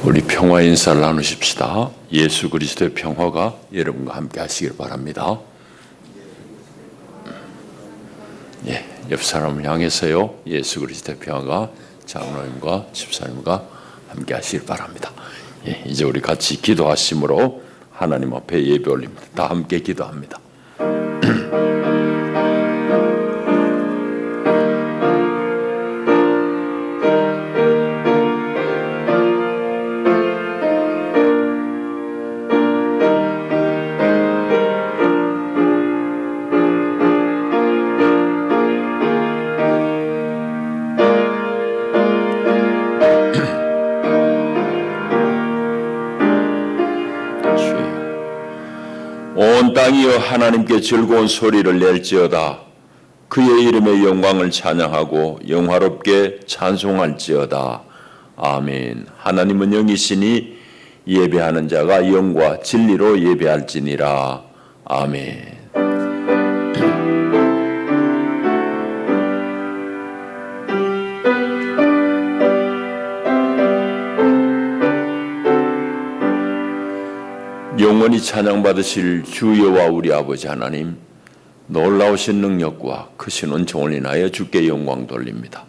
우리 평화 인사를 나누십시다. 예수 그리스도의 평화가 여러분과 함께 하시길 바랍니다. 옆 사람을 향해서요, 예수 그리스도의 평화가 장로님과 집사님과 함께 하시길 바랍니다. 이제 우리 같이 기도하심으로 하나님 앞에 예배 올립니다. 다 함께 기도합니다. 온 땅이여 하나님께 즐거운 소리를 낼지어다. 그의 이름의 영광을 찬양하고 영화롭게 찬송할지어다. 아멘. 하나님은 영이시니 예배하는 자가 영과 진리로 예배할지니라. 아멘. 영원히 찬양받으실 주 여호와 우리 아버지 하나님, 놀라우신 능력과 크신 은총을 인하여 주께 영광 돌립니다.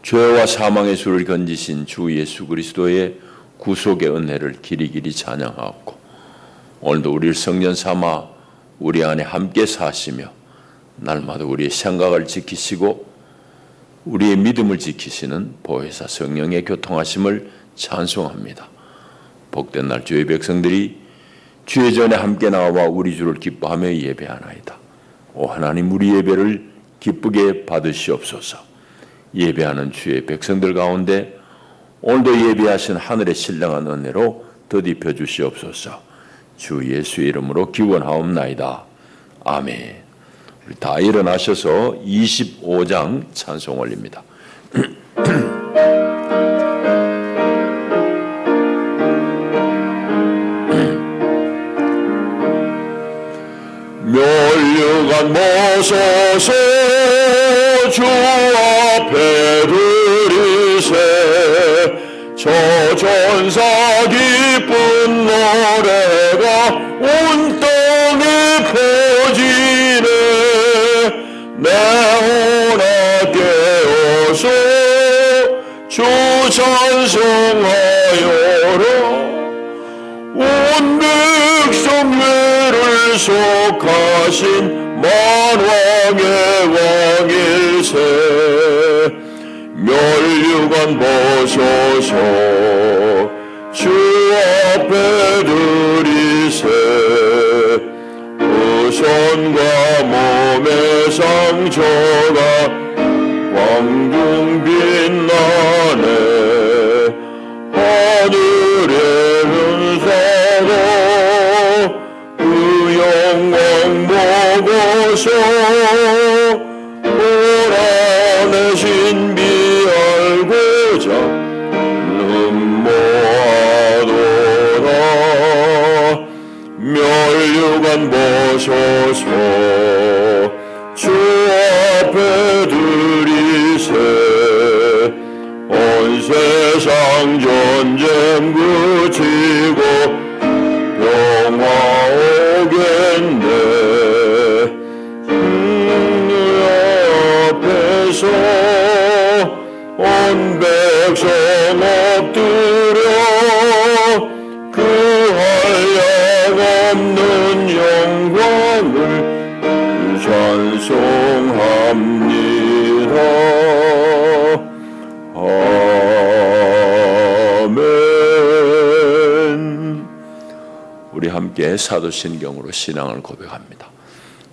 죄와 사망의 수를 건지신 주 예수 그리스도의 구속의 은혜를 길이길이 찬양하옵고, 오늘도 우리를 성전 삼아 우리 안에 함께 사시며 날마다 우리의 생각을 지키시고 우리의 믿음을 지키시는 보혜사 성령의 교통하심을 찬송합니다. 복된 날 주의 백성들이 주의 전에 함께 나와 우리 주를 기뻐하며 예배하나이다. 오 하나님, 우리 예배를 기쁘게 받으시옵소서. 예배하는 주의 백성들 가운데 오늘도 예배하신 하늘의 신령한 은혜로 덧입혀 주시옵소서. 주 예수의 이름으로 기원하옵나이다. 아멘. 우리 다 일어나셔서 25장 찬송 올립니다. 멸류관 모소서 주 앞에 들이세 저 전사 기쁜 노래가 온 땅에 퍼지네. 내 혼아 깨어서 주 찬송하여라. 온 백성 외를 속하신 만왕의 왕일세. 멸류관 보소서 주 앞에 들이세 후손과 몸의 상처가 광중 빛나네. 하늘의 은사로 그 영광 보고서 보라는 신비 알고자 눈모아도다. 멸류관 보소서 주 앞에 들이세 온 세상 전쟁 그치고 평화 오겠네. 앞에서 온 백성 엎드려 그 한량 없는 영광을 찬송합니다. 아멘. 우리 함께 사도신경으로 신앙을 고백합니다.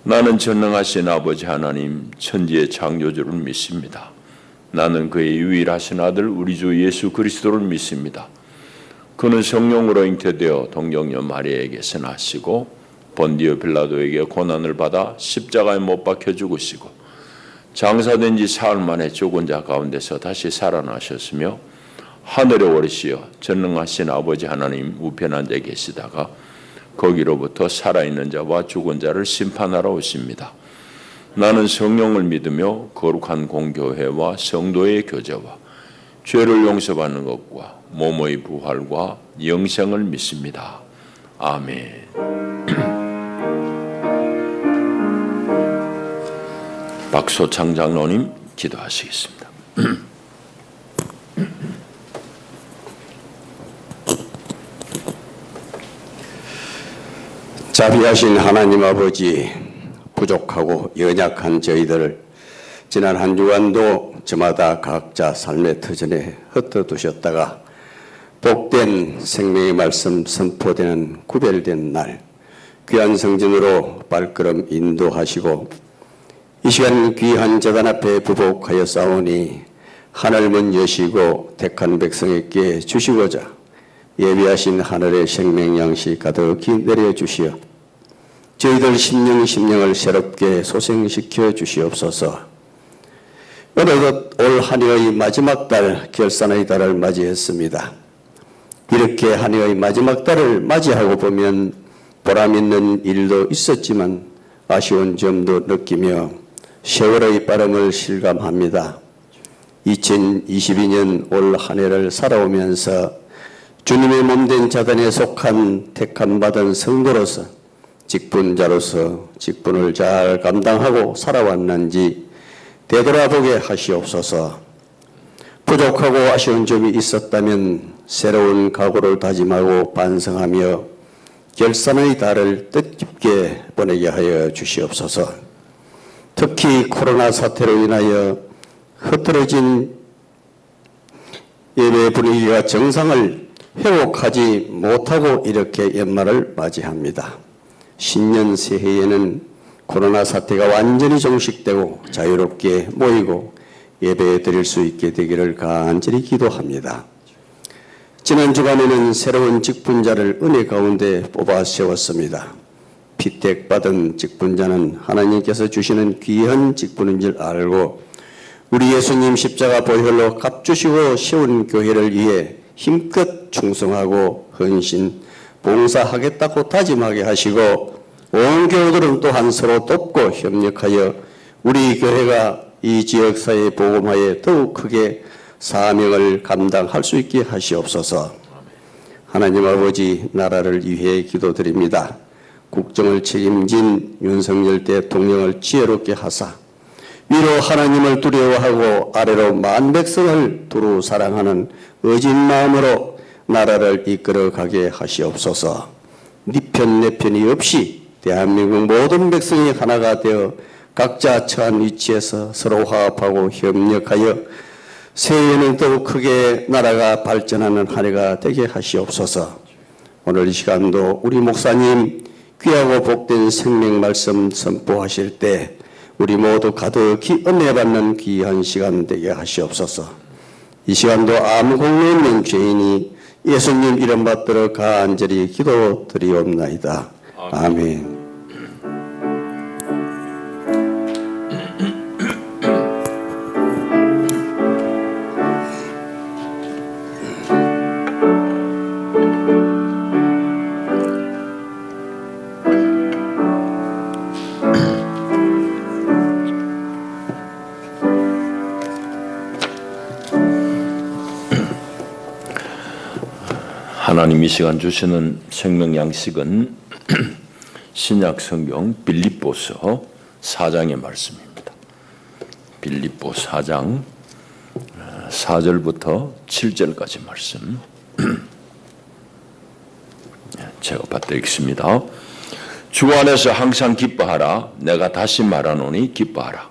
나는 전능하신 아버지 하나님 천지의 창조주를 믿습니다. 나는 그의 유일하신 아들 우리 주 예수 그리스도를 믿습니다. 그는 성령으로 잉태되어 동정녀 마리아에게서 나시고 본디오 빌라도에게 고난을 받아 십자가에 못 박혀 죽으시고 장사된 지 사흘 만에 죽은 자 가운데서 다시 살아나셨으며 하늘에 오르시어 전능하신 아버지 하나님 우편 앉아 계시다가 거기로부터 살아있는 자와 죽은 자를 심판하러 오십니다. 나는 성령을 믿으며 거룩한 공교회와 성도의 교제와 죄를 용서받는 것과 몸의 부활과 영생을 믿습니다. 아멘. 박소창 장로님 기도하시겠습니다. 자비하신 하나님 아버지, 부족하고 연약한 저희들을 지난 한 주간도 저마다 각자 삶의 터전에 흩어두셨다가 복된 생명의 말씀 선포되는 구별된 날 귀한 성전으로 발걸음 인도하시고 이 시간 귀한 제단 앞에 부복하여 싸우니 하늘문 여시고 택한 백성에게 주시고자 예비하신 하늘의 생명 양식 가득히 내려주시어 저희들 심령을 새롭게 소생시켜 주시옵소서. 어느덧 올 한 해의 마지막 달 결산의 달을 맞이했습니다. 이렇게 한 해의 마지막 달을 맞이하고 보면 보람 있는 일도 있었지만 아쉬운 점도 느끼며 세월의 빠름을 실감합니다. 2022년 올 한 해를 살아오면서 주님의 몸된 자단에 속한 택함받은 성도로서 직분자로서 직분을 잘 감당하고 살아왔는지 되돌아보게 하시옵소서. 부족하고 아쉬운 점이 있었다면 새로운 각오를 다짐하고 반성하며 결산의 달을 뜻깊게 보내게 하여 주시옵소서. 특히 코로나 사태로 인하여 흐트러진 예배 분위기가 정상을 회복하지 못하고 이렇게 연말을 맞이합니다. 신년 새해에는 코로나 사태가 완전히 종식되고 자유롭게 모이고 예배 드릴 수 있게 되기를 간절히 기도합니다. 지난 주간에는 새로운 직분자를 은혜 가운데 뽑아 세웠습니다. 피택받은 직분자는 하나님께서 주시는 귀한 직분인 줄 알고 우리 예수님 십자가 보혈로 값주시고 세운 교회를 위해 힘껏 충성하고 헌신, 봉사하겠다고 다짐하게 하시고 온 교우들은 또한 서로 돕고 협력하여 우리 교회가 이 지역사회 복음화에 더욱 크게 사명을 감당할 수 있게 하시옵소서. 하나님 아버지, 나라를 위해 기도드립니다. 국정을 책임진 윤석열 대통령을 지혜롭게 하사 위로 하나님을 두려워하고 아래로 만백성을 두루 사랑하는 의진 마음으로 나라를 이끌어가게 하시옵소서. 네 편 내 편이 없이 대한민국 모든 백성이 하나가 되어 각자 처한 위치에서 서로 화합하고 협력하여 새해에는 더욱 크게 나라가 발전하는 한 해가 되게 하시옵소서. 오늘 이 시간도 우리 목사님 귀하고 복된 생명 말씀 선포하실 때 우리 모두 가득히 은혜 받는 귀한 시간 되게 하시옵소서. 이 시간도 아무 공로 없는 죄인이 예수님 이름 받들어 간절히 기도드리옵나이다. 아멘. 하나님 이 시간 주시는 생명 양식은 신약 성경 빌립보서 4장의 말씀입니다. 빌립보 4장 4절부터 7절까지 말씀 제가 받드리겠습니다. 주 안에서 항상 기뻐하라. 내가 다시 말하노니 기뻐하라.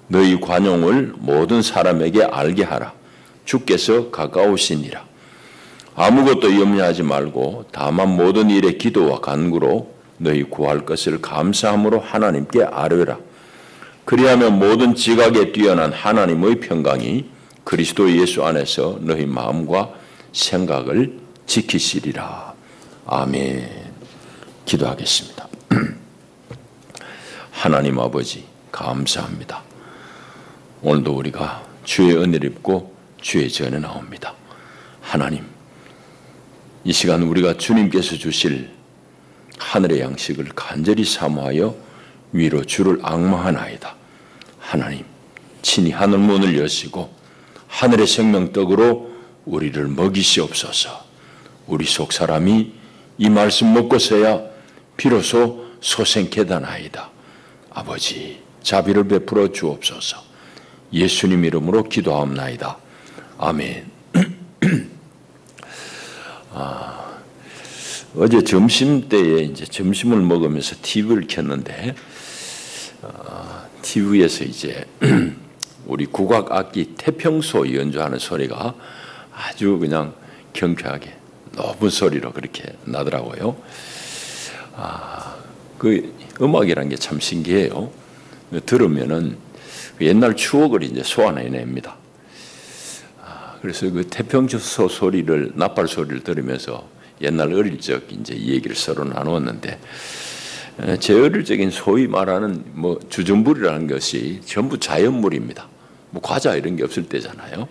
너희 관용을 모든 사람에게 알게 하라. 주께서 가까우시니라. 아무것도 염려하지 말고 다만 모든 일에 기도와 간구로 너희 구할 것을 감사함으로 하나님께 아뢰라. 그리하면 모든 지각에 뛰어난 하나님의 평강이 그리스도 예수 안에서 너희 마음과 생각을 지키시리라. 아멘. 기도하겠습니다. 하나님 아버지 감사합니다. 오늘도 우리가 주의 은혜를 입고 주의 전에 나옵니다. 하나님, 이 시간 우리가 주님께서 주실 하늘의 양식을 간절히 사모하여 위로 주를 앙망하나이다. 하나님, 친히 하늘 문을 여시고 하늘의 생명떡으로 우리를 먹이시옵소서. 우리 속 사람이 이 말씀 먹고서야 비로소 소생케다나이다. 아버지, 자비를 베풀어 주옵소서. 예수님 이름으로 기도하옵나이다. 아멘. 어제 점심 때에 이제 점심을 먹으면서 TV를 켰는데, TV에서 이제 우리 국악 악기 태평소 연주하는 소리가 아주 그냥 경쾌하게 높은 소리로 그렇게 나더라고요. 그 음악이라는 게 참 신기해요. 들으면은 옛날 추억을 이제 소환해냅니다. 그래서 그 태평소 소리를, 나팔 소리를 들으면서 옛날 어릴 적 이제 이 얘기를 서로 나누었는데, 제 어릴 적인 소위 말하는 뭐 주전부리라는 것이 전부 자연물입니다. 뭐 과자 이런 게 없을 때잖아요.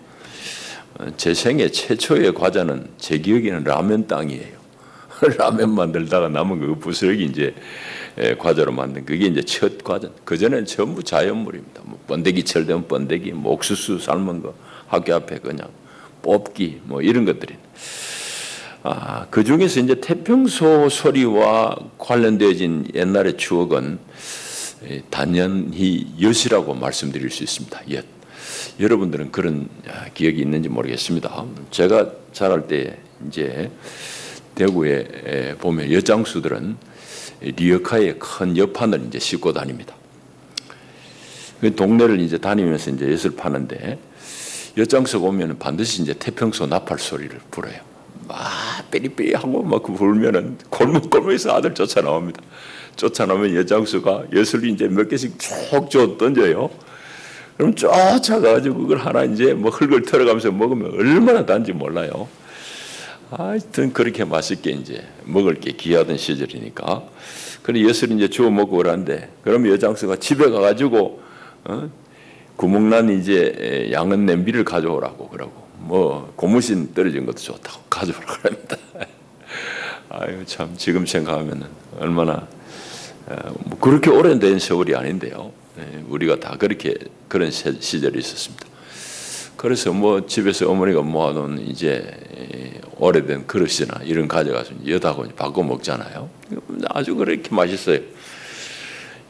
제 생애 최초의 과자는 제 기억에는 라면 땅이에요. 라면 만들다가 남은 그 부스러기 이제 과자로 만든 그게 이제 첫 과자. 그 전에는 전부 자연물입니다. 뭐 번데기 철 되면 번데기, 뭐 옥수수 삶은 거 학교 앞에 그냥 뽑기 뭐 이런 것들이. 그 중에서 이제 태평소 소리와 관련되어진 옛날의 추억은 단연히 엿이라고 말씀드릴 수 있습니다. 엿. 여러분들은 그런 기억이 있는지 모르겠습니다. 제가 자랄 때 이제 대구에 보면 엿장수들은 리어카에 큰 엿판을 이제 싣고 다닙니다. 그 동네를 이제 다니면서 이제 엿을 파는데, 엿장수가 오면 반드시 이제 태평소 나팔 소리를 불어요. 막 삐리삐리하고 막 불면은 골목골목에서 아들 쫓아나옵니다. 쫓아나오면 엿장수가 엿을 이제 몇 개씩 쭉 던져요. 그럼 쫓아가지고 그걸 하나 이제 뭐 흙을 털어가면서 먹으면 얼마나 단지 몰라요. 하여튼 그렇게 맛있게 이제 먹을 게 귀하던 시절이니까. 그래 엿을 이제 주워 먹고 그러는데, 그러면 엿장수가 집에 가가지고 구멍난 이제 양은 냄비를 가져오라고 그러고, 뭐 고무신 떨어진 것도 좋다고 가져오라고 그럽니다. 아유 참 지금 생각하면은 얼마나 뭐 그렇게 오래된 세월이 아닌데요. 우리가 다 그렇게 그런 시절이 있었습니다. 그래서 뭐 집에서 어머니가 모아놓은 이제 오래된 그릇이나 이런 가져가서 엿하고 바꿔 먹잖아요. 아주 그렇게 맛있어요.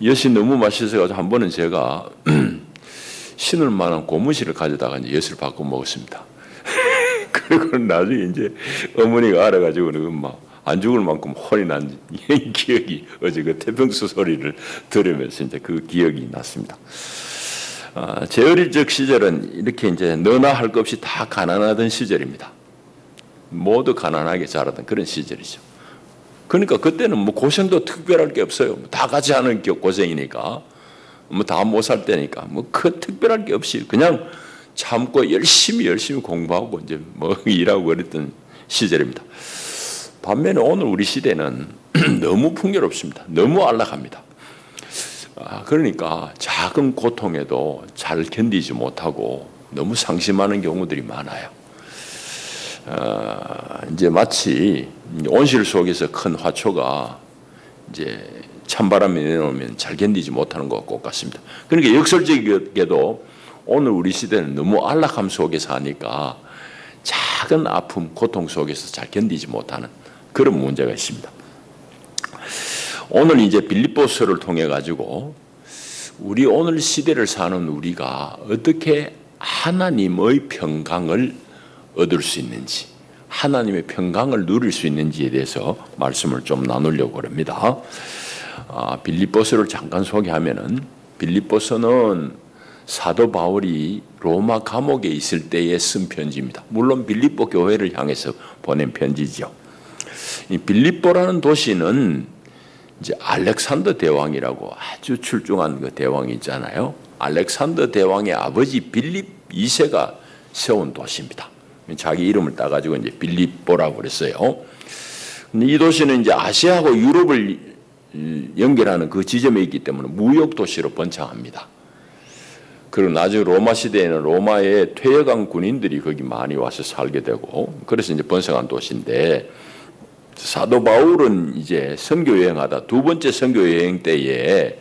엿이 너무 맛있어가지고 한 번은 제가 신을 만한 고무신을 가져다가 이제 엿을 바꿔 먹었습니다. 그리고 나중에 이제 어머니가 알아가지고는 막 안 죽을 만큼 혼이 난 기억이, 어제 그 태평소 소리를 들으면서 이제 그 기억이 났습니다. 제 어릴 적 시절은 이렇게 이제 너나 할 것 없이 다 가난하던 시절입니다. 모두 가난하게 자라던 그런 시절이죠. 그러니까 그때는 뭐 고생도 특별할 게 없어요. 다 같이 하는 고생이니까, 뭐 다 못 살 때니까, 뭐 그 특별할 게 없이 그냥 참고 열심히 공부하고 이제 뭐 일하고 그랬던 시절입니다. 반면에 오늘 우리 시대는 너무 풍요롭습니다. 너무 안락합니다. 그러니까 작은 고통에도 잘 견디지 못하고 너무 상심하는 경우들이 많아요. 이제 마치 온실 속에서 큰 화초가 이제 찬바람이 내려오면 잘 견디지 못하는 것과 똑같습니다. 그러니까 역설적이게도 오늘 우리 시대는 너무 안락함 속에 사니까 작은 아픔, 고통 속에서 잘 견디지 못하는 그런 문제가 있습니다. 오늘 이제 빌립보서를 통해 가지고 우리 오늘 시대를 사는 우리가 어떻게 하나님의 평강을 얻을 수 있는지, 하나님의 평강을 누릴 수 있는지에 대해서 말씀을 좀 나누려고 합니다. 빌립보서를 잠깐 소개하면은, 빌립보서는 사도 바울이 로마 감옥에 있을 때에 쓴 편지입니다. 물론 빌립보 교회를 향해서 보낸 편지죠. 이 빌립보라는 도시는 이제 알렉산더 대왕이라고 아주 출중한 그 대왕이 있잖아요. 알렉산더 대왕의 아버지 빌립 2세가 세운 도시입니다. 자기 이름을 따가지고 이제 빌립보라고 그랬어요. 근데 이 도시는 이제 아시아하고 유럽을 연결하는 그 지점에 있기 때문에 무역 도시로 번창합니다. 그리고 나중에 로마 시대에는 로마의 퇴역한 군인들이 거기 많이 와서 살게 되고, 그래서 이제 번성한 도시인데, 사도 바울은 이제 선교 여행하다 두 번째 선교 여행 때에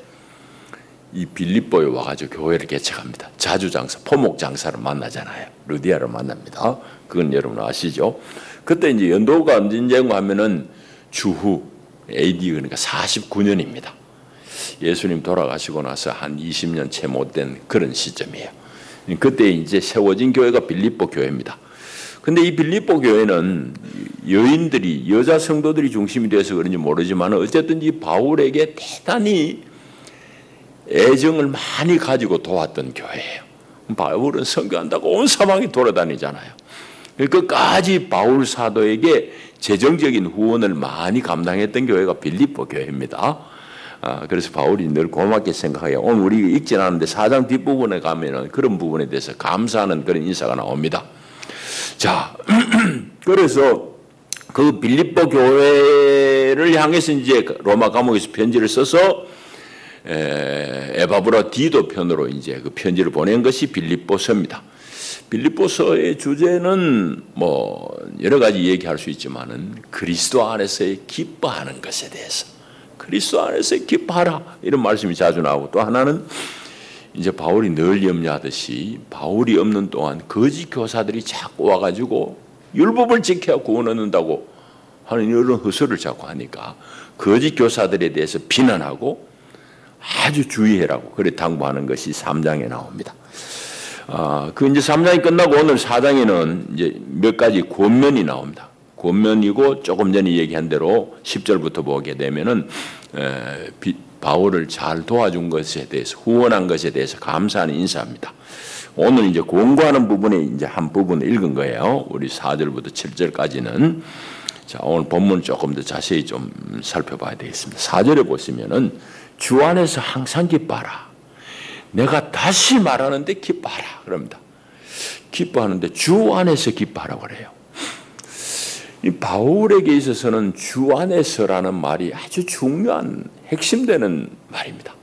이 빌립보에 와가지고 교회를 개척합니다. 자주장사, 포목장사를 만나잖아요. 루디아를 만납니다. 그건 여러분 아시죠? 그때 이제 연도가 언제인가 하면은 주후 AD 그러니까 49년입니다. 예수님 돌아가시고 나서 한 20년 채 못 된 그런 시점이에요. 그때 이제 세워진 교회가 빌립보 교회입니다. 근데 이 빌립보 교회는 여인들이, 여자 성도들이 중심이 돼서 그런지 모르지만 어쨌든 이 바울에게 대단히 애정을 많이 가지고 도왔던 교회예요. 바울은 선교한다고 온 사방에 돌아다니잖아요. 끝까지 바울 사도에게 재정적인 후원을 많이 감당했던 교회가 빌립보 교회입니다. 그래서 바울이 늘 고맙게 생각해요. 오늘 우리 읽진 않는데 4장 뒷부분에 가면은 그런 부분에 대해서 감사하는 그런 인사가 나옵니다. 자, 그래서 그 빌립보 교회를 향해서 이제 로마 감옥에서 편지를 써서 에바브라 디도 편으로 이제 그 편지를 보낸 것이 빌립보서입니다. 빌립보서의 주제는 뭐 여러 가지 얘기할 수 있지만은 그리스도 안에서의 기뻐하는 것에 대해서, 그리스도 안에서 기뻐하라 이런 말씀이 자주 나오고, 또 하나는 이제 바울이 늘 염려하듯이 바울이 없는 동안 거짓 교사들이 자꾸 와가지고 율법을 지켜야 구원 얻는다고 하는 이런 허설을 자꾸 하니까 거짓 교사들에 대해서 비난하고 아주 주의해라고 그래 당부하는 것이 3장에 나옵니다. 그 이제 3장이 끝나고 오늘 4장에는 이제 몇 가지 권면이 나옵니다. 권면이고 조금 전에 얘기한 대로 10절부터 보게 되면은 바울을 잘 도와준 것에 대해서, 후원한 것에 대해서 감사하는 인사입니다. 오늘 이제 권고하는 부분에 이제 한 부분을 읽은 거예요. 우리 4절부터 7절까지는. 자, 오늘 본문 조금 더 자세히 좀 살펴봐야 되겠습니다. 4절에 보시면은 주 안에서 항상 기뻐하라. 내가 다시 말하는데 기뻐하라. 그럽니다. 기뻐하는데 주 안에서 기뻐하라고 그래요. 이 바울에게 있어서는 주 안에서라는 말이 아주 중요한 핵심되는 말입니다.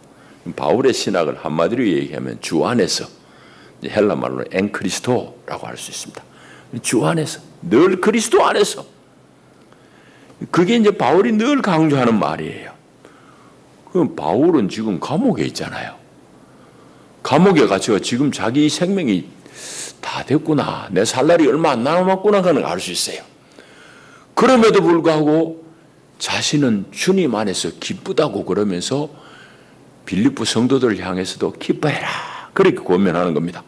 바울의 신학을 한마디로 얘기하면 주 안에서, 헬라 말로 엔크리스토라고 할 수 있습니다. 주 안에서, 늘 그리스도 안에서. 그게 이제 바울이 늘 강조하는 말이에요. 그럼 바울은 지금 감옥에 있잖아요. 감옥에 갇혀 지금 자기 생명이 다 됐구나, 내 살 날이 얼마 안 남았구나 하는 걸 알 수 있어요. 그럼에도 불구하고 자신은 주님 안에서 기쁘다고 그러면서 빌립보 성도들을 향해서도 기뻐해라 그렇게 권면하는 겁니다.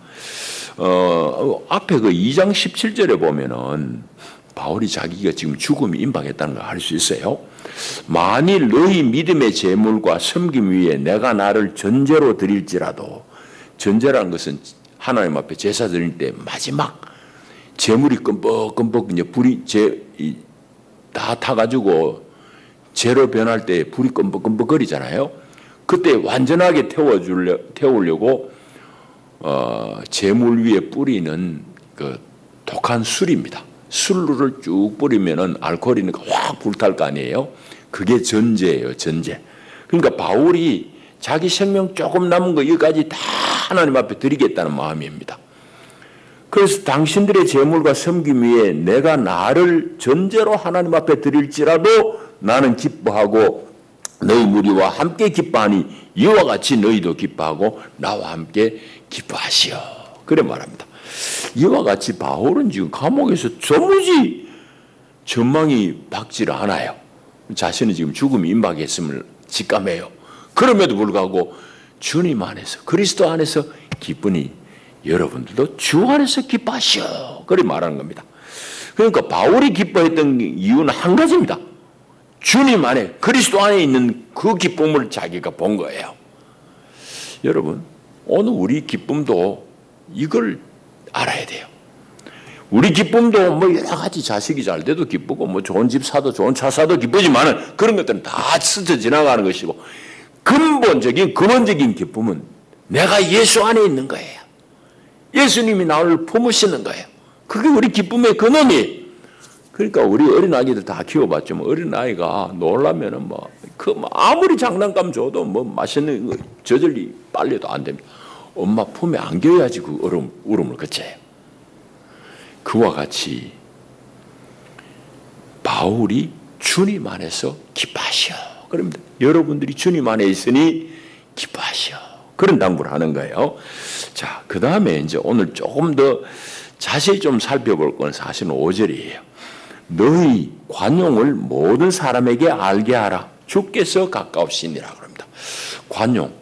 앞에 그 2장 17절에 보면은 바울이 자기가 지금 죽음이 임박했다는 걸 알 수 있어요. 만일 너희 믿음의 제물과 섬김 위에 내가 나를 전제로 드릴지라도, 전제라는 것은 하나님 앞에 제사 드릴 때 마지막 제물이 끔뻑끔뻑 이제 불이 다 타가지고 재로 변할 때 불이 끔뻑끔뻑 거리잖아요. 그때 완전하게 태우려고 제물 위에 뿌리는 그 독한 술입니다. 술을 쭉 뿌리면은 알코올이 확 불탈 거 아니에요. 그게 전제예요, 전제. 그러니까 바울이 자기 생명 조금 남은 거 여기까지 다 하나님 앞에 드리겠다는 마음입니다. 그래서 당신들의 제물과 섬김 위에 내가 나를 전제로 하나님 앞에 드릴지라도 나는 기뻐하고 너희 무리와 함께 기뻐하니 이와 같이 너희도 기뻐하고 나와 함께 기뻐하시오. 그래 말합니다. 이와 같이 바울은 지금 감옥에서 도무지 전망이 밝지를 않아요. 자신은 지금 죽음이 임박했음을 직감해요. 그럼에도 불구하고 주님 안에서, 그리스도 안에서 기쁘니 여러분들도 주 안에서 기뻐하시오. 그래 말하는 겁니다. 그러니까 바울이 기뻐했던 이유는 한 가지입니다. 주님 안에, 그리스도 안에 있는 그 기쁨을 자기가 본 거예요. 여러분, 오늘 우리 기쁨도 이걸 알아야 돼요. 우리 기쁨도 뭐 여러 가지 자식이 잘 돼도 기쁘고 뭐 좋은 집 사도 좋은 차 사도 기쁘지만은 그런 것들은 다 스쳐 지나가는 것이고, 근원적인 기쁨은 내가 예수 안에 있는 거예요. 예수님이 나를 품으시는 거예요. 그게 우리 기쁨의 근원이에요. 그러니까 우리 어린아이들 다 키워봤죠. 뭐 어린아이가 놀라면은 아무리 장난감 줘도 맛있는 거 저절리 빨려도 안 됩니다. 엄마 품에 안겨야지 그 울음을 그쳐요. 그와 같이 바울이 주님 안에서 기뻐하시오. 그럽니다. 여러분들이 주님 안에 있으니 기뻐하시오. 그런 당부를 하는 거예요. 자, 그 다음에 이제 오늘 조금 더 자세히 좀 살펴볼 건 사실은 5절이에요. 너희 관용을 모든 사람에게 알게 하라. 주께서 가까우시니라 그럽니다. 관용.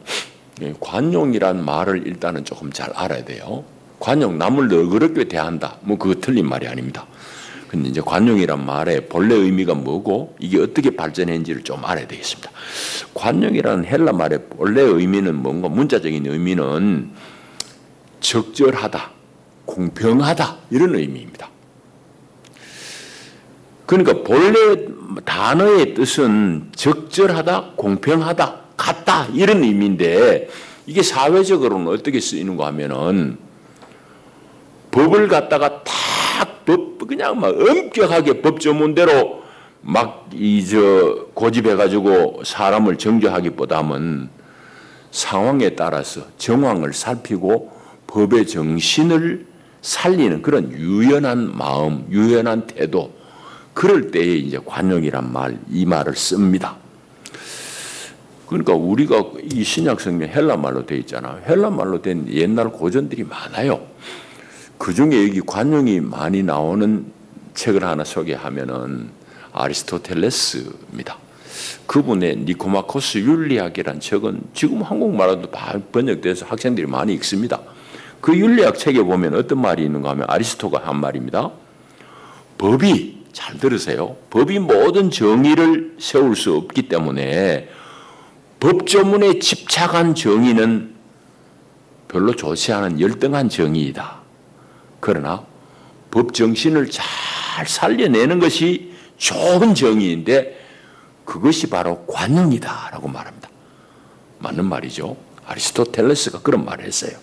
관용이란 말을 일단은 조금 잘 알아야 돼요. 관용, 남을 너그럽게 대한다. 뭐 그거 틀린 말이 아닙니다. 근데 이제 관용이란 말의 본래 의미가 뭐고 이게 어떻게 발전했는지를 좀 알아야 되겠습니다. 관용이라는 헬라 말의 본래 의미는 뭔가 문자적인 의미는 적절하다, 공평하다 이런 의미입니다. 그러니까 본래 단어의 뜻은 적절하다, 공평하다, 같다 이런 의미인데 이게 사회적으로는 어떻게 쓰이는가 하면은 법을 갖다가 그냥 막 엄격하게 법 전문대로 막 고집해가지고 사람을 정죄하기보다는 상황에 따라서 정황을 살피고 법의 정신을 살리는 그런 유연한 마음, 유연한 태도, 그럴 때에 이제 관용이란 이 말을 씁니다. 그러니까 우리가 이 신약 성경 헬라 말로 되어 있잖아요. 헬라 말로 된 옛날 고전들이 많아요. 그 중에 여기 관용이 많이 나오는 책을 하나 소개하면은 아리스토텔레스입니다. 그분의 니코마코스 윤리학이란 책은 지금 한국말로도 번역돼서 학생들이 많이 읽습니다. 그 윤리학 책에 보면 어떤 말이 있는가 하면 아리스토가 한 말입니다. 법이, 잘 들으세요. 법이 모든 정의를 세울 수 없기 때문에 법조문에 집착한 정의는 별로 좋지 않은 열등한 정의이다. 그러나 법 정신을 잘 살려내는 것이 좋은 정의인데 그것이 바로 관용이다라고 말합니다. 맞는 말이죠. 아리스토텔레스가 그런 말을 했어요.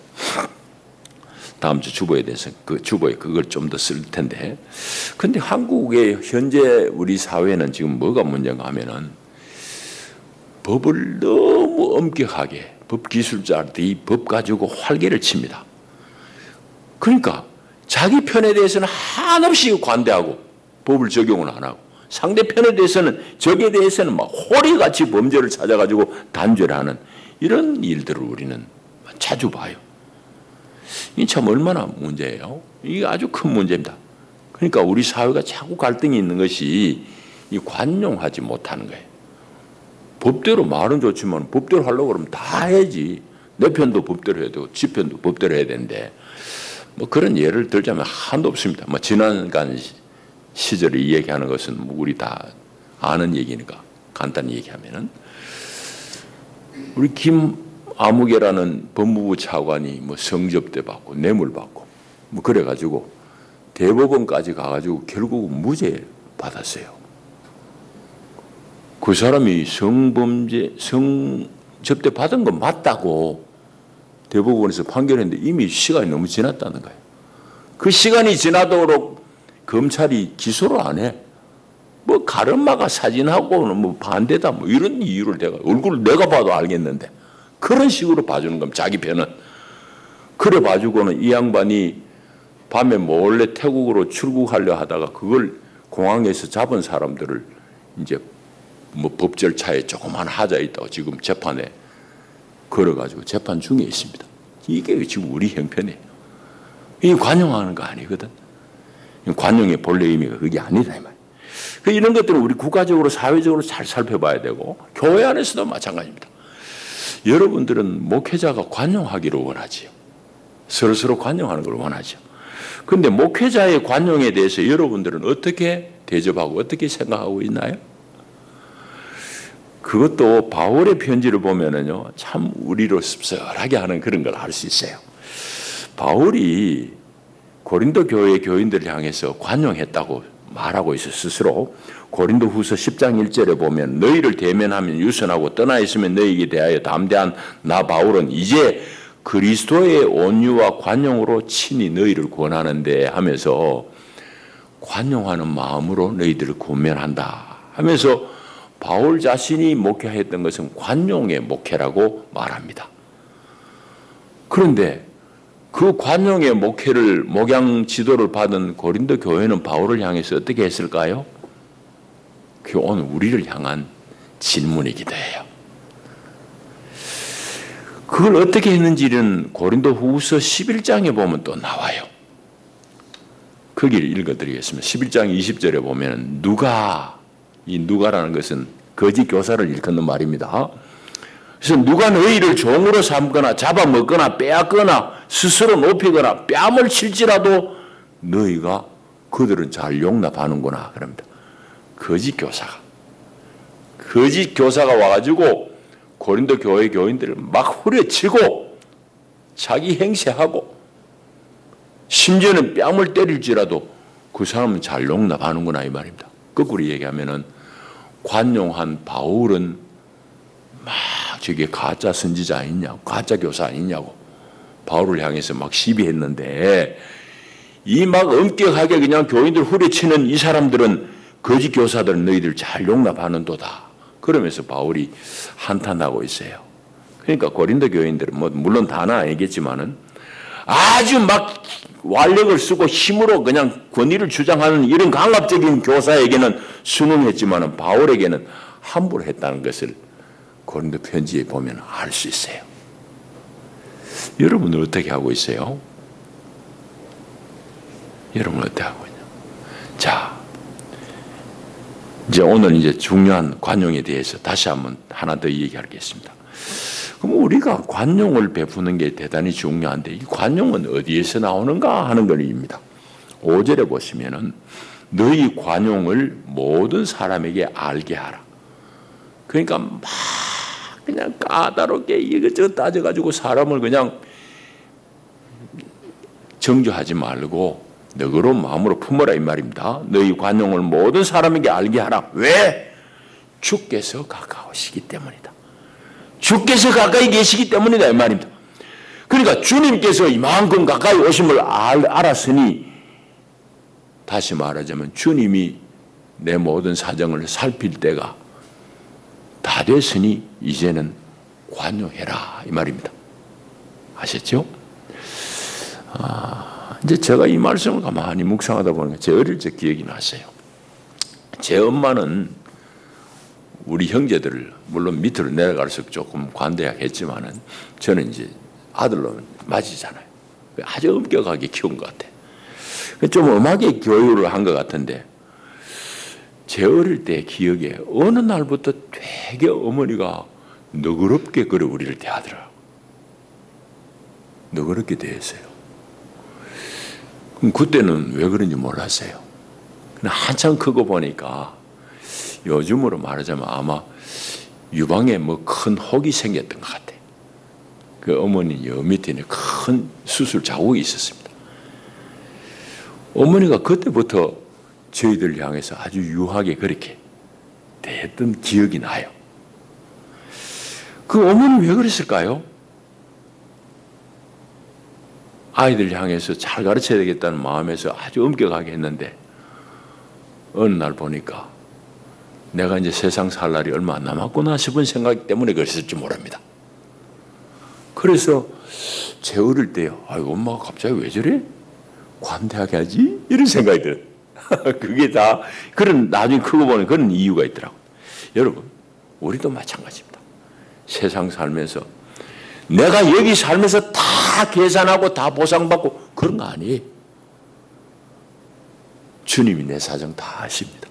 다음 주 주보에 대해서 주보에 그걸 좀 더 쓸 텐데, 근데 한국의 현재 우리 사회는 지금 뭐가 문제인가 하면은 법을 너무 엄격하게 법 기술자들이 법 가지고 활개를 칩니다. 그러니까 자기 편에 대해서는 한없이 관대하고 법을 적용을 안 하고 상대편에 대해서는 적에 대해서는 막 호리같이 범죄를 찾아가지고 단죄를 하는 이런 일들을 우리는 자주 봐요. 이게 참 얼마나 문제예요. 이게 아주 큰 문제입니다. 그러니까 우리 사회가 자꾸 갈등이 있는 것이 이 관용하지 못하는 거예요. 법대로 말은 좋지만 법대로 하려고 그러면 다 해야지. 내 편도 법대로 해야 되고 지 편도 법대로 해야 되는데 뭐 그런 예를 들자면 한도 없습니다. 뭐 지난간 시절에 얘기하는 것은 뭐 우리 다 아는 얘기니까 간단히 얘기하면은 우리 김아무개라는 법무부 차관이 뭐 성접대 받고 뇌물 받고 뭐 그래가지고 대법원까지 가가지고 결국은 무죄 받았어요. 그 사람이 성접대 받은 건 맞다고 대법원에서 판결했는데 이미 시간이 너무 지났다는 거예요. 그 시간이 지나도록 검찰이 기소를 안 해. 뭐 가르마가 사진하고는 뭐 반대다 뭐 이런 이유를 얼굴을 내가 봐도 알겠는데 그런 식으로 봐주는 겁니다. 자기 편은. 그래 봐주고는 이 양반이 밤에 몰래 태국으로 출국하려 하다가 그걸 공항에서 잡은 사람들을 이제 뭐 법 절차에 조그만 하자 있다고 지금 재판에 걸어가지고 재판 중에 있습니다. 이게 지금 우리 형편이에요. 이 관용하는 거 아니거든. 관용의 본래 의미가 그게 아니다 이 말이에요. 이런 것들은 우리 국가적으로 사회적으로 잘 살펴봐야 되고 교회 안에서도 마찬가지입니다. 여러분들은 목회자가 관용하기를 원하지요. 서로 관용하는 걸 원하죠. 그런데 목회자의 관용에 대해서 여러분들은 어떻게 대접하고 어떻게 생각하고 있나요? 그것도 바울의 편지를 보면은요, 참 우리로 씁쓸하게 하는 그런 걸 알 수 있어요. 바울이 고린도 교회 교인들을 향해서 관용했다고 말하고 있어 스스로. 고린도 후서 10장 1절에 보면 너희를 대면하면 유선하고 떠나 있으면 너희에게 대하여 담대한 나 바울은 이제 그리스도의 온유와 관용으로 친히 너희를 권하는데 하면서 관용하는 마음으로 너희들을 권면한다 하면서 바울 자신이 목회했던 것은 관용의 목회라고 말합니다. 그런데 그 관용의 목회를 목양 지도를 받은 고린도 교회는 바울을 향해서 어떻게 했을까요? 그게 오늘 우리를 향한 질문이기도 해요. 그걸 어떻게 했는지는 고린도 후서 11장에 보면 또 나와요. 거기를 읽어드리겠습니다. 11장 20절에 보면 이 누가라는 것은 거짓 교사를 일컫는 말입니다. 그래서 누가 너희를 종으로 삼거나 잡아먹거나 빼앗거나 스스로 높이거나 뺨을 칠지라도 너희가 그들은 잘 용납하는구나 그럽니다. 거짓 교사가 와가지고 고린도 교회 교인들을 막 후려치고 자기 행세하고 심지어는 뺨을 때릴지라도 그 사람은 잘 용납하는구나 이 말입니다. 거꾸로 얘기하면은 관용한 바울은 막 저게 가짜 선지자 아니냐고, 가짜 교사 아니냐고 바울을 향해서 막 시비했는데 이 막 엄격하게 그냥 교인들 후려치는 이 사람들은 거짓 교사들은 너희들 잘 용납하는도다. 그러면서 바울이 한탄하고 있어요. 그러니까 고린도 교인들은 뭐 물론 다는 아니겠지만은 아주 막 완력을 쓰고 힘으로 그냥 권위를 주장하는 이런 강압적인 교사에게는 순응했지만은 바울에게는 함부로 했다는 것을 고린도 편지에 보면 알 수 있어요. 여러분은 어떻게 하고 있어요? 여러분은 어떻게 하고 있냐? 자, 이제 오늘 이제 중요한 관용에 대해서 다시 한번 하나 더 얘기하겠습니다. 그럼 우리가 관용을 베푸는 게 대단히 중요한데 이 관용은 어디에서 나오는가 하는 것입니다. 5절에 보시면은 너희 관용을 모든 사람에게 알게 하라. 그러니까 막 그냥 까다롭게 이것저것 따져가지고 사람을 그냥 정죄하지 말고 너그러운 마음으로 품어라 이 말입니다. 너희 관용을 모든 사람에게 알게 하라. 왜? 주께서 가까우시기 때문이다. 주께서 가까이 계시기 때문이다 이 말입니다. 그러니까 주님께서 이만큼 가까이 오심을 알았으니 다시 말하자면 주님이 내 모든 사정을 살필 때가 다 됐으니 이제는 관용해라 이 말입니다. 아셨죠? 이제 제가 이 말씀을 가만히 묵상하다 보니까 제 어릴 적 기억이 났어요. 제 엄마는 우리 형제들을 물론 밑으로 내려갈수록 조금 관대하겠지만은 저는 이제 아들로 맞이잖아요. 아주 엄격하게 키운 것 같아요. 좀 엄하게 교육을 한 것 같은데 제 어릴 때 기억에 어느 날부터 되게 어머니가 너그럽게 그래 우리를 대하더라고요. 너그럽게 대했어요. 그럼 그때는 왜 그런지 몰랐어요. 근데 한참 크고 보니까 요즘으로 말하자면 아마 유방에 뭐 큰 혹이 생겼던 것 같아요. 그 어머니 여 밑에 큰 수술 자국이 있었습니다. 어머니가 그때부터 저희들 향해서 아주 유하게 그렇게 대했던 기억이 나요. 그 어머니 왜 그랬을까요? 아이들 향해서 잘 가르쳐야 되겠다는 마음에서 아주 엄격하게 했는데 어느 날 보니까 내가 이제 세상 살 날이 얼마 안 남았구나 싶은 생각 때문에 그랬을지 모릅니다. 그래서 제 어릴 때요. 아이고 엄마가 갑자기 왜 저래? 관대하게 하지? 이런 생각이 들어요. 그게 다 그런 나중에 크고 보면 그런 이유가 있더라고요. 여러분 우리도 마찬가지입니다. 세상 살면서 내가 여기 살면서 다 계산하고 다 보상받고 그런 거 아니에요. 주님이 내 사정 다 아십니다.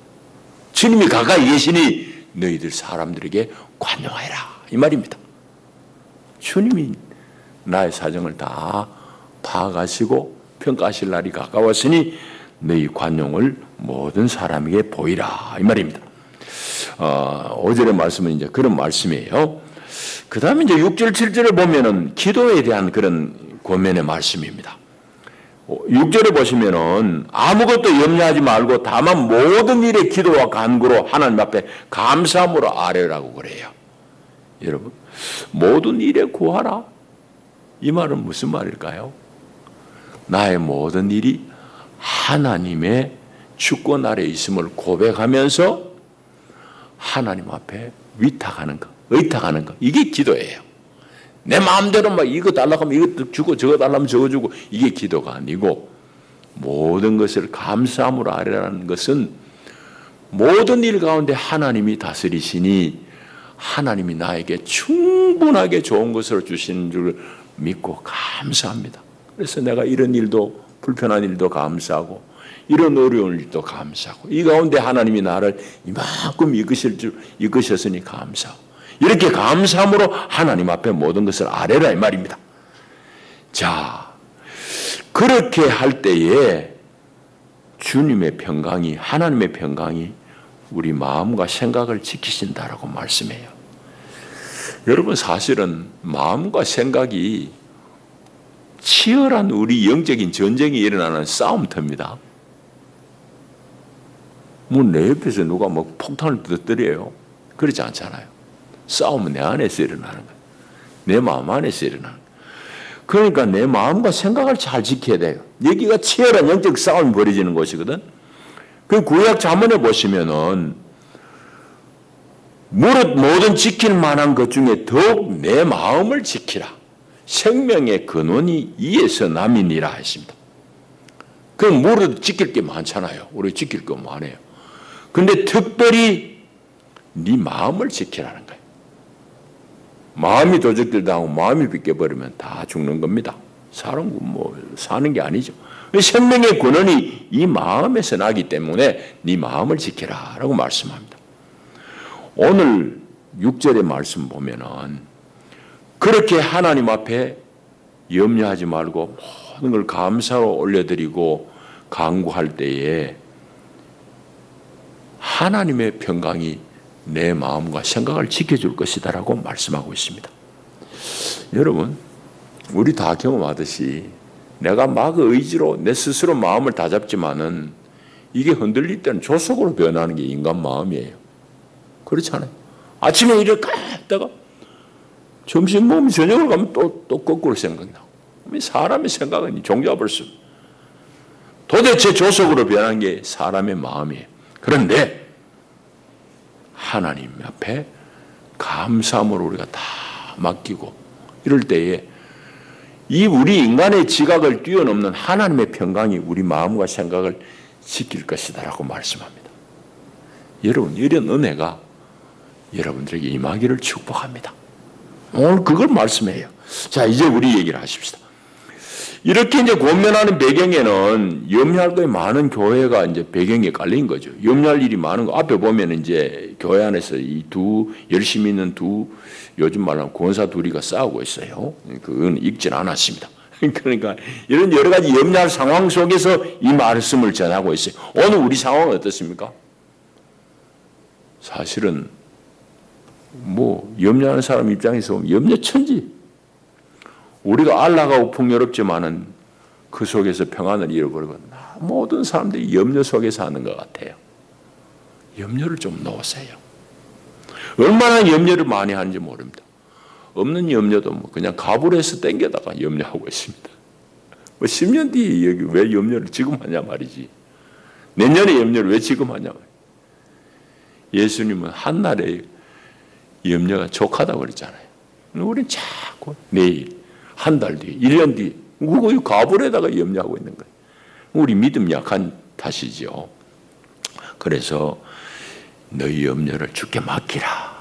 주님이 가까이 계시니 너희들 사람들에게 관용하라 이 말입니다. 주님이 나의 사정을 다 파악하시고 평가하실 날이 가까웠으니 너희 관용을 모든 사람에게 보이라 이 말입니다. 5절의 말씀은 이제 그런 말씀이에요. 그 다음에 이제 6절, 7절에 보면은 기도에 대한 그런 권면의 말씀입니다. 6절에 보시면은 아무것도 염려하지 말고 다만 모든 일에 기도와 간구로 하나님 앞에 감사함으로 아뢰라고 그래요. 여러분, 모든 일에 구하라. 이 말은 무슨 말일까요? 나의 모든 일이 하나님의 주권 아래 있음을 고백하면서 하나님 앞에 위탁하는 것, 의탁하는 것, 이게 기도예요. 내 마음대로 막 이거 달라고 하면 이것도 주고 저거 달라면 저거 주고 이게 기도가 아니고 모든 것을 감사함으로 아뢰라는 것은 모든 일 가운데 하나님이 다스리시니 하나님이 나에게 충분하게 좋은 것을 주시는 줄 믿고 감사합니다. 그래서 내가 이런 일도, 불편한 일도 감사하고 이런 어려운 일도 감사하고 이 가운데 하나님이 나를 이만큼 이끄셨으니 감사하고 이렇게 감사함으로 하나님 앞에 모든 것을 아뢰라 이 말입니다. 자, 그렇게 할 때에 주님의 평강이, 하나님의 평강이 우리 마음과 생각을 지키신다라고 말씀해요. 여러분, 사실은 마음과 생각이 치열한 우리 영적인 전쟁이 일어나는 싸움터입니다. 뭐 내 옆에서 누가 뭐 폭탄을 터뜨려요? 그렇지 않잖아요. 싸움은 내 안에서 일어나는 거예요. 내 마음 안에서 일어나는 거예요. 그러니까 내 마음과 생각을 잘 지켜야 돼요. 여기가 치열한 영적 싸움이 벌어지는 곳이거든. 그 구약 잠언에 보시면은 무릇 모든 지킬 만한 것 중에 더욱 내 마음을 지키라. 생명의 근원이 이에서 남이니라 했습니다. 그 무릇 지킬 게 많잖아요. 우리 지킬 거 많아요. 근데 특별히 네 마음을 지키라는 거예요. 마음이 도적질 당하고 마음이 빗겨버리면 다 죽는 겁니다. 사는 뭐 사는 게 아니죠. 생명의 근원이 이 마음에서 나기 때문에 네 마음을 지키라라고 말씀합니다. 오늘 6절의 말씀 보면은 그렇게 하나님 앞에 염려하지 말고 모든 걸 감사로 올려드리고 간구할 때에 하나님의 평강이 내 마음과 생각을 지켜줄 것이다라고 말씀하고 있습니다. 여러분, 우리 다 경험하듯이 내가 막 의지로 내 스스로 마음을 다잡지만은 이게 흔들릴 때는 조속으로 변하는 게 인간 마음이에요. 그렇잖아요. 아침에 일을 갔다가 점심 먹으면 저녁을 가면 또 거꾸로 생각나고. 사람의 생각은 종잡을 수 없어요. 도대체 조속으로 변한 게 사람의 마음이에요. 그런데 하나님 앞에 감사함으로 우리가 다 맡기고 이럴 때에 이 우리 인간의 지각을 뛰어넘는 하나님의 평강이 우리 마음과 생각을 지킬 것이다라고 말씀합니다. 여러분, 이런 은혜가 여러분들에게 임하기를 축복합니다. 오늘 그걸 말씀해요. 자, 이제 우리 얘기를 하십시다. 이렇게 이제 권면하는 배경에는 염려할 것이 많은 교회가 이제 배경에 깔린 거죠. 염려할 일이 많은 거. 앞에 보면 이제 교회 안에서 이 열심히 있는 요즘 말로 하면 권사 둘이가 싸우고 있어요. 그건 읽진 않았습니다. 그러니까 이런 여러 가지 염려할 상황 속에서 이 말씀을 전하고 있어요. 오늘 우리 상황은 어떻습니까? 사실은 뭐 염려하는 사람 입장에서 보면 염려천지. 우리가 안락하고 풍요롭지만은 그 속에서 평안을 잃어버리고 모든 사람들이 염려 속에 사는 것 같아요. 염려를 좀 놓으세요. 얼마나 염려를 많이 하는지 모릅니다. 없는 염려도 뭐 그냥 가불해서 땡겨다가 염려하고 있습니다. 뭐 10년 뒤에 여기 왜 염려를 지금 하냐 말이지. 내년에 염려를 왜 지금 하냐 말이지. 예수님은 한날에 염려가 족하다고 그랬잖아요. 우리는 자꾸 내일, 한 달 뒤, 1년 뒤, 그거 가불에다가 염려하고 있는 거예요. 우리 믿음 약한 탓이죠. 그래서 너희 염려를 주께 맡기라.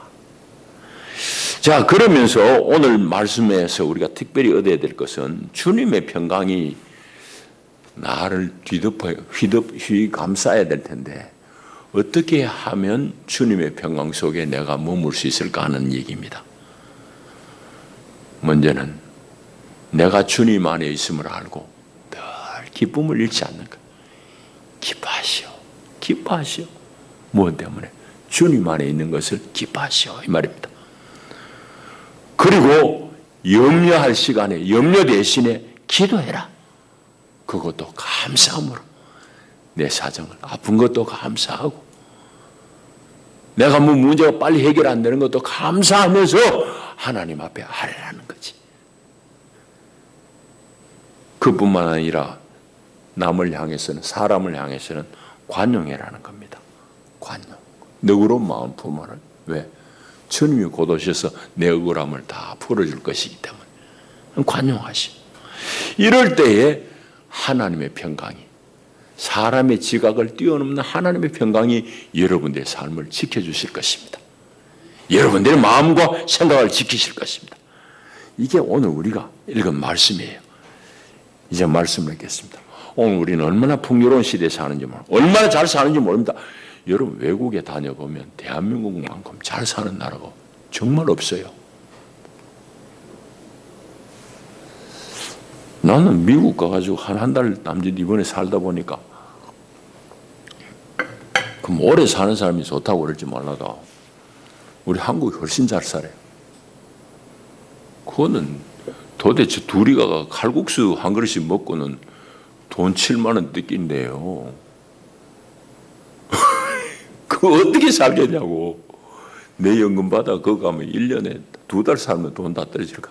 자, 그러면서 오늘 말씀에서 우리가 특별히 얻어야 될 것은 주님의 평강이 나를 감싸야 될 텐데 어떻게 하면 주님의 평강 속에 내가 머물 수 있을까 하는 얘기입니다. 먼저는 내가 주님 안에 있음을 알고 늘 기쁨을 잃지 않는 것. 기뻐하시오. 기뻐하시오. 무엇 때문에? 주님 안에 있는 것을 기뻐하시오. 이 말입니다. 그리고 염려할 시간에 염려 대신에 기도해라. 그것도 감사함으로 내 사정을 아픈 것도 감사하고 내가 뭐 문제가 빨리 해결 안 되는 것도 감사하면서 하나님 앞에 아뢰라는 거지. 그뿐만 아니라 남을 향해서는 사람을 향해서는 관용해라는 겁니다. 관용. 너그러운 마음 품어라. 왜? 주님이 곧 오셔서 내 억울함을 다 풀어줄 것이기 때문에 관용하시. 이럴 때에 하나님의 평강이 사람의 지각을 뛰어넘는 하나님의 평강이 여러분들의 삶을 지켜주실 것입니다. 여러분들의 마음과 생각을 지키실 것입니다. 이게 오늘 우리가 읽은 말씀이에요. 이제 말씀을 읽겠습니다. 오늘 우리는 얼마나 풍요로운 시대에 사는지 모릅니다. 얼마나 잘 사는지 모릅니다. 여러분 외국에 다녀보면 대한민국만큼 잘 사는 나라가 정말 없어요. 나는 미국 가가지고 한 달 남짓 이번에 살다 보니까 그럼 오래 사는 사람이 좋다고 그럴지 몰라도 우리 한국이 훨씬 잘 살아요. 그거는 도대체 둘이 가가 칼국수 한 그릇씩 먹고는 돈 7만 원 뜯긴대요. 그거 어떻게 살겠냐고. 내 연금 받아 그거 가면 1년에 2달 살면 돈 다 떨어질 것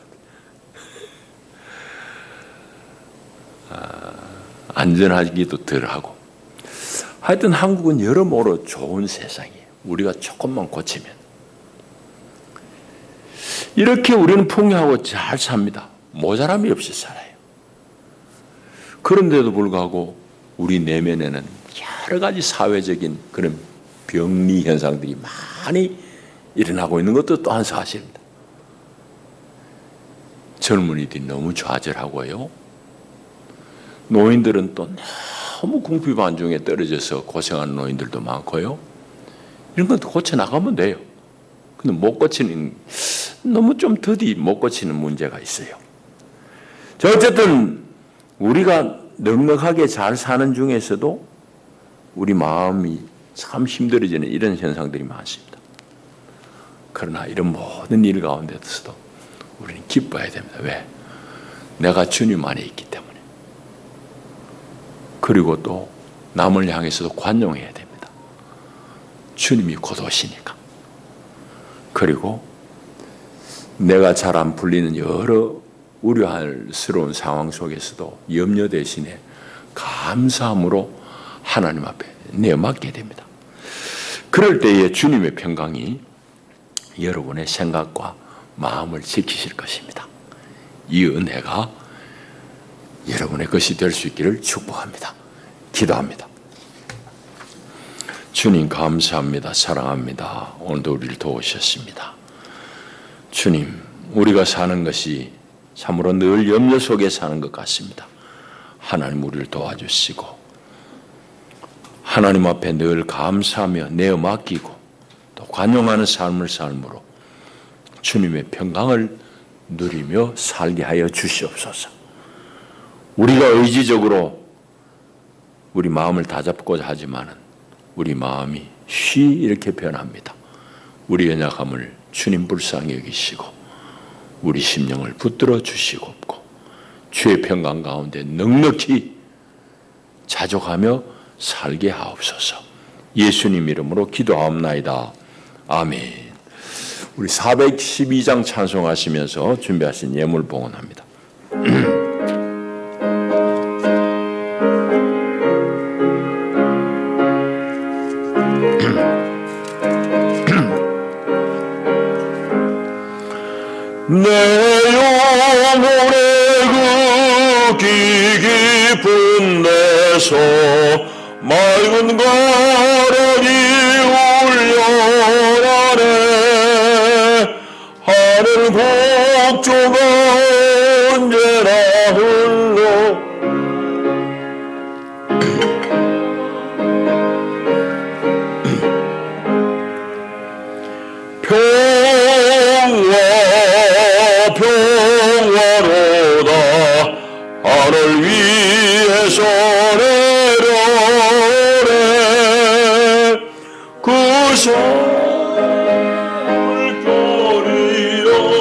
같아. 안전하기도 덜하고. 하여튼 한국은 여러모로 좋은 세상이에요. 우리가 조금만 고치면. 이렇게 우리는 풍요하고 잘 삽니다. 모자람이 없이 살아요. 그런데도 불구하고 우리 내면에는 여러 가지 사회적인 그런 병리 현상들이 많이 일어나고 있는 것도 또한 사실입니다. 젊은이들이 너무 좌절하고요. 노인들은 또 너무 궁핍한중에 떨어져서 고생하는 노인들도 많고요. 이런 것도 고쳐나가면 돼요. 근데 못 고치는, 너무 좀 더디 못 고치는 문제가 있어요. 자, 어쨌든 우리가 넉넉하게 잘 사는 중에서도 우리 마음이 참 힘들어지는 이런 현상들이 많습니다. 그러나 이런 모든 일 가운데서도 우리는 기뻐해야 됩니다. 왜? 내가 주님 안에 있기 때문에. 그리고 또 남을 향해서도 관용해야 됩니다. 주님이 곧 오시니까. 그리고 내가 잘 안 풀리는 여러 우려스러운 상황 속에서도 염려 대신에 감사함으로 하나님 앞에 내맡게 됩니다. 그럴 때에 주님의 평강이 여러분의 생각과 마음을 지키실 것입니다. 이 은혜가 여러분의 것이 될 수 있기를 축복합니다. 기도합니다. 주님 감사합니다. 사랑합니다. 오늘도 우리를 도우셨습니다. 주님, 우리가 사는 것이 참으로 늘 염려 속에 사는 것 같습니다. 하나님 우리를 도와주시고 하나님 앞에 늘 감사하며 내어 맡기고 또 관용하는 삶을 삶으로 주님의 평강을 누리며 살게 하여 주시옵소서. 우리가 의지적으로 우리 마음을 다잡고자 하지만은 우리 마음이 쉬 이렇게 변합니다. 우리 연약함을 주님 불쌍히 여기시고 우리 심령을 붙들어 주시옵고 주의 평강 가운데 넉넉히 자족하며 살게 하옵소서. 예수님 이름으로 기도하옵나이다. 아멘. 우리 412장 찬송하시면서 준비하신 예물 봉헌합니다. 내 영혼의 그 깊은 데서 맑은 가락이 울려라네. 하늘 곡조가 언제나 흘러 평화로다. 하늘 위에서 내려오네. 그 물결이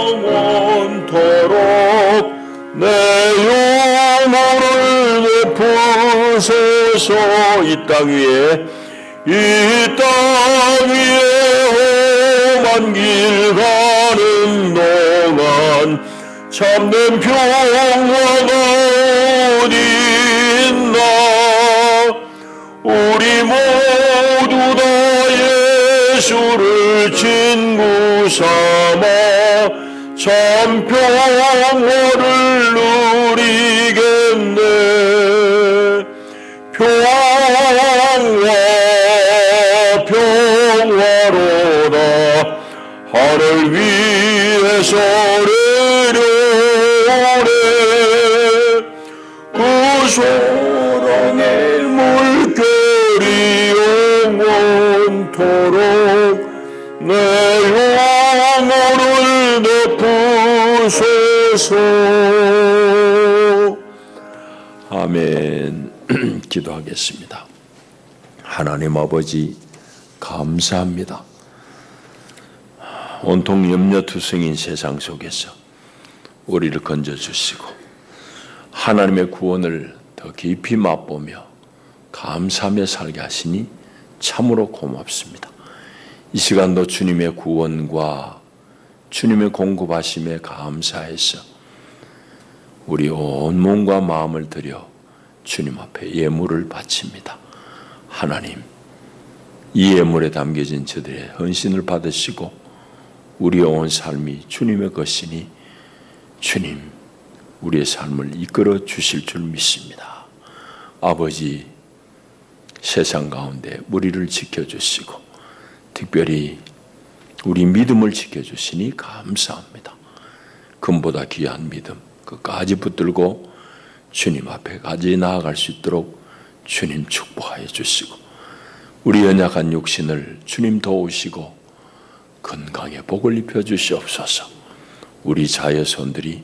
영원토록 내 영혼을 베푸소서. 이 땅 위에 험한 길 가는 동안 참된 평화가 어디 있나. 우리 모두 다 예수를 친구 삼아 참 평화를 누리겠네. 평화로다. 하늘 주옵소서. 아멘. 기도하겠습니다. 하나님 아버지 감사합니다. 온통 염려투성인 세상 속에서 우리를 건져주시고 하나님의 구원을 더 깊이 맛보며 감사하며 살게 하시니 참으로 고맙습니다. 이 시간도 주님의 구원과 주님의 공급하심에 감사해서 우리 온 몸과 마음을 들여 주님 앞에 예물을 바칩니다. 하나님, 이 예물에 담겨진 저들의 헌신을 받으시고 우리의 온 삶이 주님의 것이니 주님, 우리의 삶을 이끌어 주실 줄 믿습니다. 아버지, 세상 가운데 우리를 지켜주시고 특별히 우리 믿음을 지켜주시니 감사합니다. 금보다 귀한 믿음 끝까지 붙들고 주님 앞에까지 나아갈 수 있도록 주님 축복하여 주시고 우리 연약한 육신을 주님 도우시고 건강에 복을 입혀 주시옵소서. 우리 자녀손들이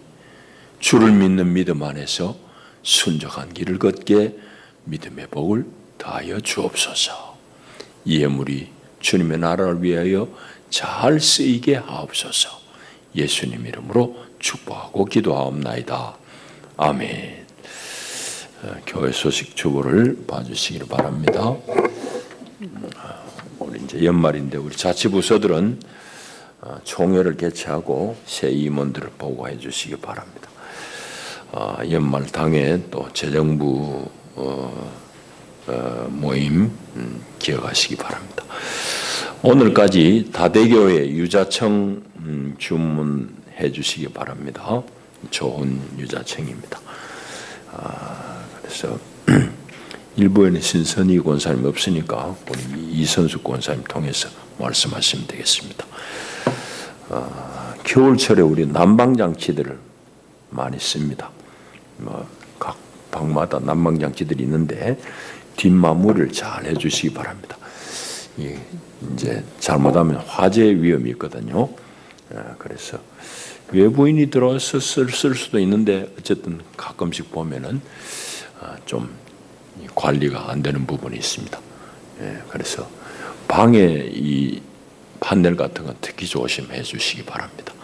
주를 믿는 믿음 안에서 순종한 길을 걷게 믿음의 복을 더하여 주옵소서. 이 예물이 주님의 나라를 위하여 잘 쓰이게 하옵소서. 예수님 이름으로 축복하고 기도하옵나이다. 아멘. 교회 소식 주보를 봐주시기를 바랍니다. 오늘 이제 연말인데 우리 자치부서들은 총회를 개최하고 새 임원들을 보고해 주시기 바랍니다. 연말 당에 또 재정부 모임 기억하시기 바랍니다. 오늘까지 다대교회 유자청 주문해 주시기 바랍니다. 좋은 유자청입니다. 그래서 일부에는 신선희 권사님 없으니까 우리 이선숙 권사님 통해서 말씀하시면 되겠습니다. 겨울철에 우리 난방장치들을 많이 씁니다. 각 방마다 난방장치들이 있는데 뒷마무리를 잘 해주시기 바랍니다. 이제 잘못하면 화재 위험이 있거든요. 그래서 외부인이 들어와서 쓸 수도 있는데 어쨌든 가끔씩 보면은 좀 관리가 안 되는 부분이 있습니다. 그래서 방에 이 판넬 같은 건 특히 조심해 주시기 바랍니다.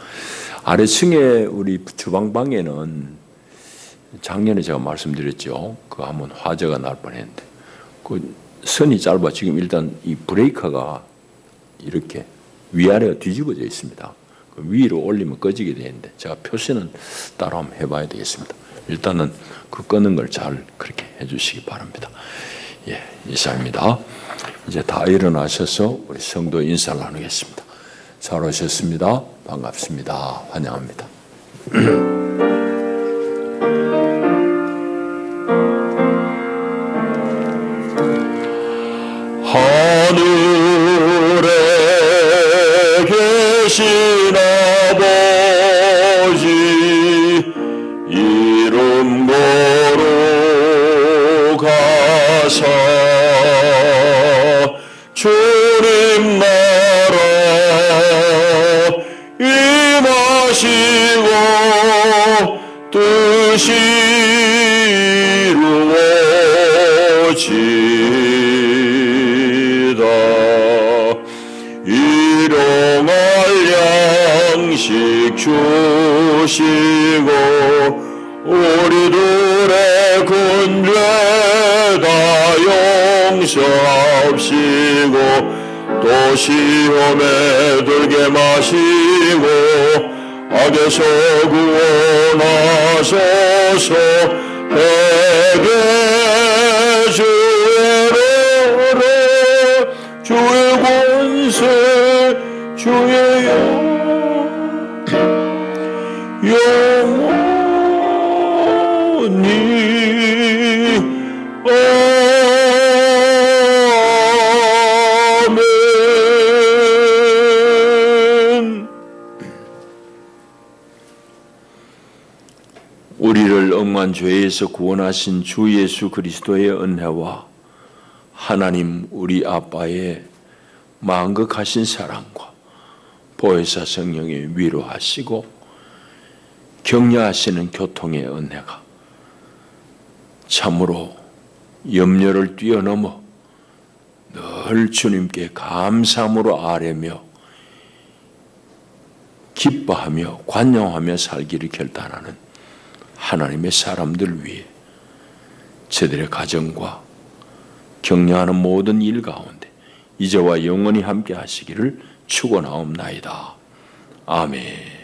아래층에 우리 주방방에는 작년에 제가 말씀드렸죠. 그거 하면 화재가 날 뻔했는데 그 선이 짧아 지금 일단 이 브레이커가 이렇게 위아래가 뒤집어져 있습니다. 그 위로 올리면 꺼지게 되는데 제가 표시는 따로 한번 해봐야 되겠습니다. 일단은 그 끄는 걸 잘 그렇게 해주시기 바랍니다. 예, 이상입니다. 이제 다 일어나셔서 우리 성도 인사를 나누겠습니다. 잘 오셨습니다. 반갑습니다. 환영합니다. 하늘에 계신 아버지 이름 거룩하사 주님 나라 임하시고 뜻이 이루어지다. 일용할 양식 주시고 우리들의 근죄 다 용서하시고 또 시험에 들게 마시고 악에서 구원하소서. 대개 주의 권세 주의 영원히 아멘. 우리를 억만 죄에서 구원하신 주 예수 그리스도의 은혜와 하나님 우리 아빠의 만극하신 사랑과 보혜사 성령의 위로하시고 격려하시는 교통의 은혜가 참으로 염려를 뛰어넘어 늘 주님께 감사함으로 아뢰며 기뻐하며 관용하며 살기를 결단하는 하나님의 사람들 위해 저들의 가정과 격려하는 모든 일 가운데 이제와 영원히 함께 하시기를 축원하옵나이다. 아멘.